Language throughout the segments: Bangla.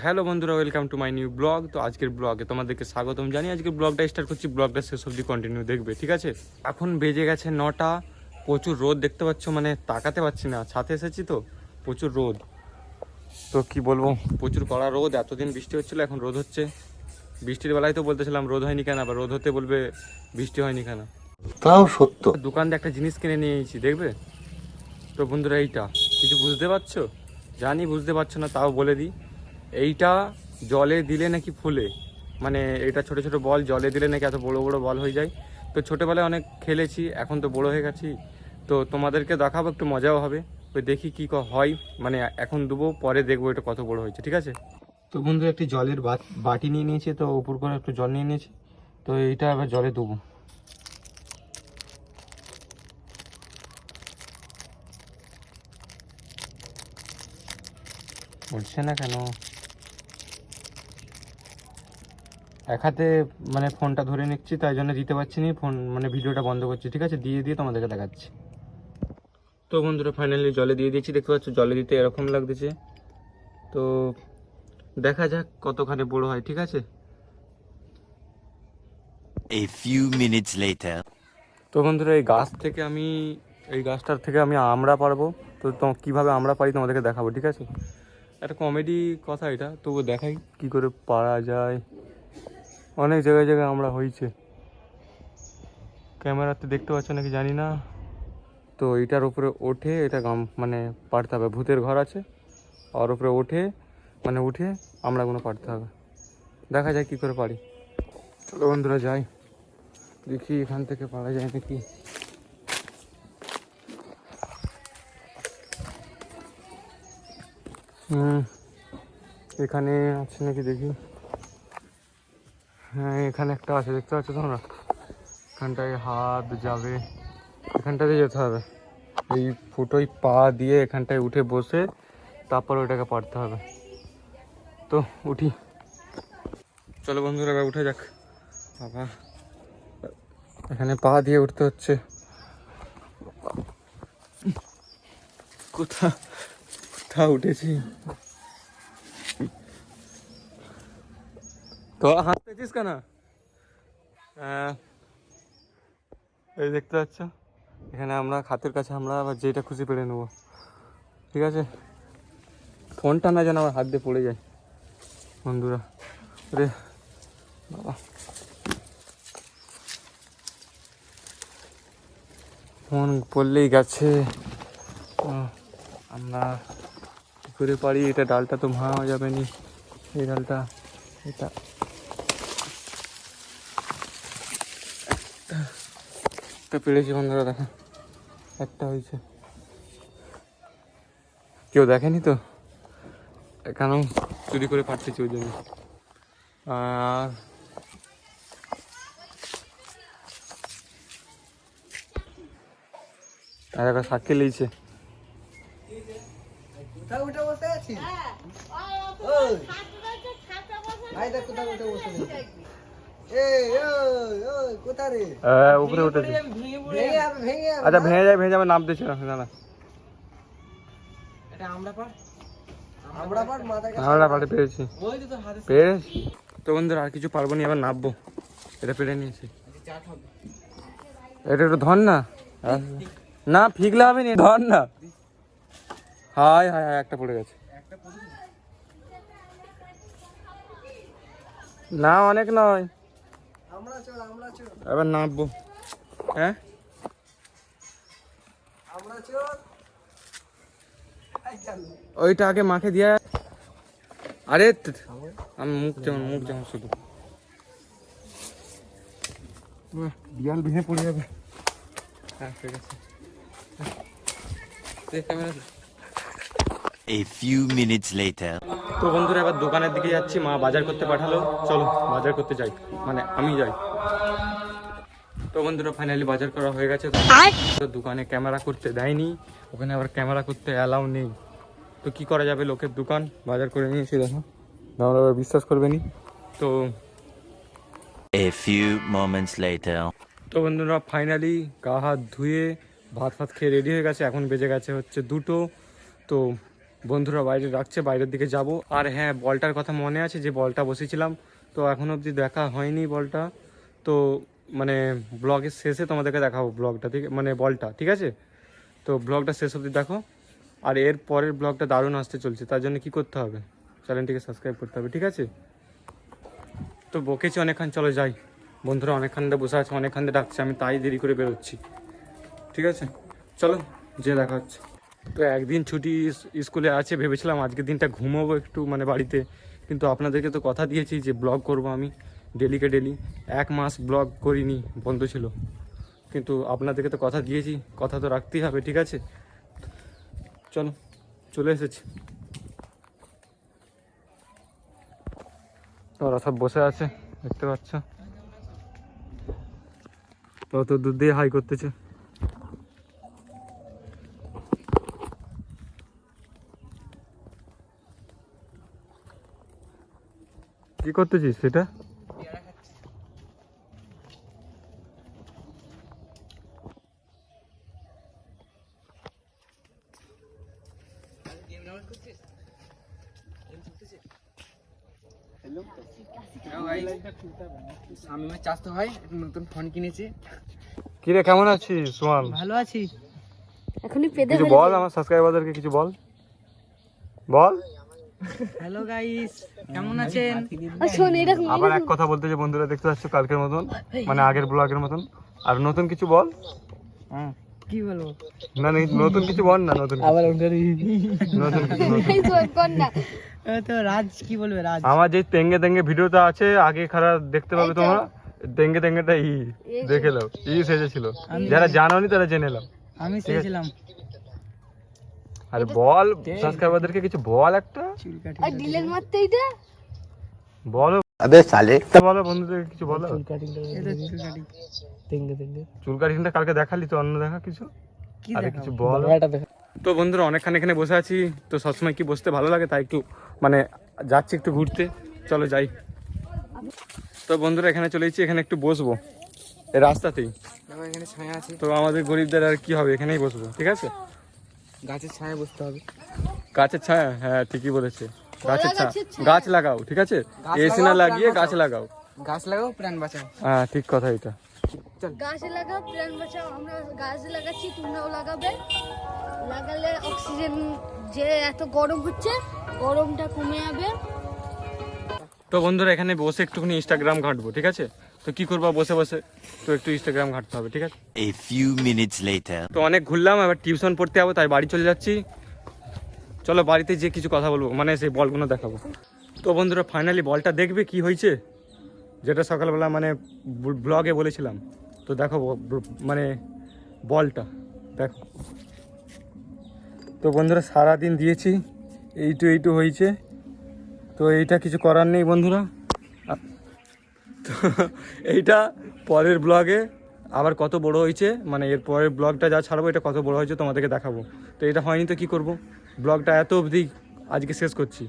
হ্যালো বন্ধুরা, welcome to my new blog. তো আজকের ব্লগে তোমাদেরকে স্বাগতম জানি। আজকের ব্লগটা স্টার্ট করছি, ব্লগটা শেষ অবধি কন্টিনিউ দেখবে, ঠিক আছে? এখন বেজে গেছে 9টা। প্রচুর রোদ দেখতে পাচ্ছ, মানে তাকাতে পারছি না, ছাদে এসেছি তো প্রচুর রোদ। তো কি বলবো, প্রচুর কড়া রোদ। এতদিন বৃষ্টি হচ্ছিলো, এখন রোদ হচ্ছে। বৃষ্টির বেলায় তো বলতেছিলাম রোদ হয়নি কেন, আবার রোদ হতে বলবে বৃষ্টি হয়নি কেন। তাও সত্য। দোকান দিয়ে একটা জিনিস কিনে নিয়ে এসেছি, দেখবে তো বন্ধুরা। এইটা কিছু বুঝতে পারছো? জানি বুঝতে পারছো না, তাও বলে দিই। এইটা জলে দিলে নাকি ফুলে, মানে এটা ছোট ছোট বল জলে দিলে নাকি এত বড় বড় বল হয়ে যায়। তো ছোটোবেলায় অনেক খেলেছি, এখন তো বড় হয়ে গেছি। তো তোমাদেরকে দেখাবো, একটু মজাও হবে। ওই দেখি কী হয়, মানে এখন দেবো, পরে দেখবো এটা কত বড় হয়েছে, ঠিক আছে? তো বন্ধু একটি জলের বাটি নিয়ে নিয়েছি, তো উপর করে একটু জল নিয়ে নিয়েছি। তো এইটা আবার জলে দেবো। উঠছে না কেন? এক হাতে মানে ফোনটা ধরে নিচ্ছি, তাই জন্য দিতে পারছি না ফোন, মানে ভিডিওটা বন্ধ করছি, ঠিক আছে? দিয়ে দিয়ে তোমাদেরকে দেখাচ্ছি। তো বন্ধুরা ফাইনালি জলে দিয়ে দিয়েছি, দেখতে পাচ্ছ জলে দিতে এরকম লাগতেছে। তো দেখা যাক কতখানি বড় হয়, ঠিক আছে? A few minutes later. তো বন্ধুরা এই গাছটার থেকে আমি আমড়া পারবো। তো কীভাবে আমড়া পারি তোমাদেরকে দেখাবো, ঠিক আছে? একটা কমেডি কথা এটা, তবু দেখাই কি করে পারা যায়। অনেক জায়গায় জায়গায় আমড়া হয়েছে, ক্যামেরাতে দেখতে পাচ্ছ নাকি জানি না। তো এটার উপরে ওঠে, এটা মানে পাড়তে হবে। ভূতের ঘর আছে, আর উপরে ওঠে মানে উঠে আমড়াগুলো পাড়তে হবে। দেখা যায় কি করে পারি। চলো বন্ধুরা যাই, দেখি এখান থেকে পারা যায় নাকি। এখানে আছে নাকি দেখি। হ্যাঁ, এখানে একটা আছে, দেখতে পাচ্ছ তোমরা? এখানটায় হাত যাবে, এখানটাতে যেতে হবে। এই ফুটোয় পা দিয়ে এখানটায় উঠে বসে তারপর ওটাকে পারতে হবে। তো উঠি, চলো বন্ধুরা এবার উঠে যাক। বাবা, এখানে পা দিয়ে উঠতে হচ্ছে। কোথা উঠেছি। তো হাত পেয়েছিস কেন? এই দেখতে পাচ্ছ, এখানে আমরা খাতের কাছে আমরা আবার যেটা খুশি পেরে নেবো, ঠিক আছে? ফোনটা না যেন আমার হাত দিয়ে পড়ে যায় বন্ধুরা। রে বাবা, ফোন পড়লেই গেছে। আমরা কী করে পারি? এটা ডালটা তো ভাঙা যাবে নি, এই ডালটা। এটা একটা পেরেছি বন্ধুরা, দেখো একটা হয়েছে। কেউ দেখেনি তো, এখানেও চুরি করে পাঠিয়েছি ওই জন্য। আর একটা সাক্ষী লিয়েছে। উপরে উঠেছে। আচ্ছা ভেঙে যাবে, নাম দিচ্ছে না না। আমরা পেরেছি। তো বন্ধুরা আর কিছু পারবো না, এবার নামবো। এটা পেরে নিয়েছি। এটা একটু ধর না, না ফিগলা হবে না, ধর না। হায় হায় হায়, একটা পড়ে গেছে। না অনেক নয়, এবার নামবো। হ্যাঁ ওইটা আগে মাকে দিয়া। আরে আমি মুখ যেমন শুধু বিয়াল ভেঙে পড়ে যাবে। হ্যাঁ ঠিক আছে। A few minutes later. তো বন্ধুরা এবার দোকানের দিকে যাচ্ছি, মা বাজার করতে পাঠালো, চলো বাজার করতে যাই, মানে আমি যাই। তো বন্ধুরা ফাইনালি বাজার করা হয়ে গেছে। তো দোকানে ক্যামেরা করতে দেয়নি, ওখানে আবার ক্যামেরা করতে অ্যালাউ নেই। তো কি করা যাবে, লোকের দোকান, বাজার করে নিয়েছি, দেখো আমরা আবার বিশ্বাস করবে নি। তো A few moments later. তো বন্ধুরা ফাইনালি গা হাত ধুয়ে ভাত খেয়ে রেডি হয়ে গেছে। এখন বেজে গেছে হচ্ছে 2টো। তো বন্ধুরা বাইরে রাখছে, বাইরের দিকে যাব। আর হ্যাঁ, বলটার কথা মনে আছে যে বলটা বসেছিলাম, তো এখনো অবধি দেখা হয়নি বলটা। তো মানে ব্লগের শেষে তোমাদেরকে দেখাবো ব্লগটা, ঠিক মানে বলটা, ঠিক আছে? তো ব্লগটা শেষ অবধি দেখো। আর এর পরের ব্লগটা দারুণ আসতে চলছে, তার জন্য কি করতে হবে, চ্যানেলটিকে সাবস্ক্রাইব করতে হবে, ঠিক আছে? তো বকেছি অনেকক্ষণ, চলো যাই। বন্ধুরা অনেকক্ষণ ধরে বসে আছে, অনেকক্ষণ ধরে ডাকছে, আমি তাই দেরি করে বেরোচ্ছি, ঠিক আছে? চলো যে দেখা হচ্ছে। তো একদিন ছুটি স্কুলে আছে, ভেবেছিলাম আজকের দিনটা ঘুমোবো একটু মানে বাড়িতে, কিন্তু আপনাদেরকে তো কথা দিয়েছি যে ব্লগ করব আমি ডেলিকে ডেলি। 1 মাস ব্লগ করিনি, বন্ধ ছিল, কিন্তু আপনাদেরকে তো কথা দিয়েছি, কথা তো রাখতেই হবে, ঠিক আছে? চলো, চলে এসেছি। ওরা সব বসে আছে, দেখতে পাচ্ছ, কত দূর দিয়ে হাই করতেছে। কি করতেছিস সেটা? শামিমের চাচতো ভাই একটা নতুন ফোন কিনেছে। কিরে কেমন আছিস সোমান? ভালো আছি। এখনই পেদে কিছু বল আমার সাবস্ক্রাইবারদেরকে, কিছু বল বল। হ্যালো গাইস, কেমন আছেন? শোন এরকম আবার এক কথা বলতে যে বন্ধুরা দেখতে পাচ্ছ কালকের মতন, মানে আগের ব্লগের মতন। আর নতুন কিছু বল। হ্যাঁ, কি বলবো? না নতুন কিছু বল না, নতুন আবার নতুন কিছু। কর না। তো রাজ কি বলবে? রাজ আমার যে তেঙ্গে তেঙ্গে ভিডিওটা আছে আগে খারাপ দেখতে পাবে তোমরা, তেঙ্গে তেঙ্গেটা দেখে নাও, সেজেছিল। যারা জানোনি তারা জেনে নাও। আমি চেয়েছিলাম আর বল সাবস্ক্রাইবারদেরকে কিছু বল, একটা আর ডিলেট মারতে এইটা বলো। अबे साले বলো বন্ধুদের কিছু বলো। চুল কাটিং তেঙ্গে তেঙ্গে চুল কাটিংটা কালকে দেখালি তো, অন্য দেখা কিছু, কি আরে দেখাবো? কিছু বল। তো বন্ধুরা অনেকক্ষণ এখানে বসে আছি, তো সবসময় কি বসতে ভালো লাগে, তাই একটু মানে যাচ্ছি একটু ঘুরতে, চলো যাই। তো বন্ধুরা এখানে চলে এসেছি, এখানে একটু বসবো এই রাস্তাতেই। দেখো এখানে ছায়া আছে, তো আমাদের গরিবদের আর কি হবে, এখানেই বসবো, ঠিক আছে? গাছের ছায়া বসতে হবে। গাছের ছায়া, হ্যাঁ ঠিকই বলেছে, গাছের ছায়া। গাছের ছায়া। গাছ লাগাও, ঠিক আছে? এসি না লাগিয়ে গাছ লাগাও। গাছ লাগাও, প্রাণ বাঁচাও। হ্যাঁ ঠিক কথা এটা। গাছ লাগাও প্রাণ বাঁচাও। আমরা গাছ লাগাচ্ছি, তোমরাও লাগাবে। লাগালে অক্সিজেন, যে এত গরম হচ্ছে গরমটা কমে যাবে। তো বন্ধুরা এখানে বসে একটুখানি ইনস্টাগ্রাম ঘাঁটবো, ঠিক আছে? তো কি করবো বসে বসে, তো একটু ইনস্টাগ্রাম ঘাঁটতে হবে, ঠিক আছে? A few minutes later. তো অনেক ঘুরলাম, এবার টিউশন পড়তে যাবো, তাই বাড়ি চলে যাচ্ছি। চলো বাড়িতে যে কিছু কথা বলবো, মানে সেই বলগুলো দেখাবো। তো বন্ধুরা ফাইনালি বলটা দেখবে কি হয়েছে, যেটা সকালবেলা মানে ব্লগে বলেছিলাম। তো দেখো মানে বলটা দেখো। তো বন্ধুরা সারাদিন দিয়েছি, এইটু হয়েছে। তো এইটা কিছু করার নেই বন্ধুরা। তো এইটা পরের ব্লগে আবার কত বড় হয়েছে, মানে এর পরের ব্লগটা যা ছাড়বো এটা কত বড় হয়েছে তোমাদেরকে দেখাবো। তো এটা হয়নি তো কি করব, ব্লগটা এত অবধি আজকে শেষ করছি।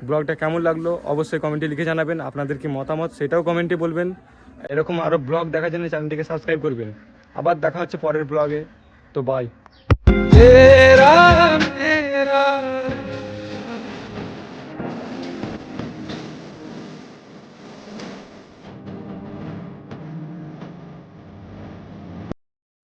ব্লগটা কেমন লাগলো অবশ্যই কমেন্টে লিখে জানাবেন, আপনাদের কি মতামত সেটাও কমেন্টে বলবেন। এরকম আরও ব্লগ দেখার জন্য চ্যানেলটিকে সাবস্ক্রাইব করবেন। আবার দেখা হচ্ছে পরের ব্লগে, তো বাই।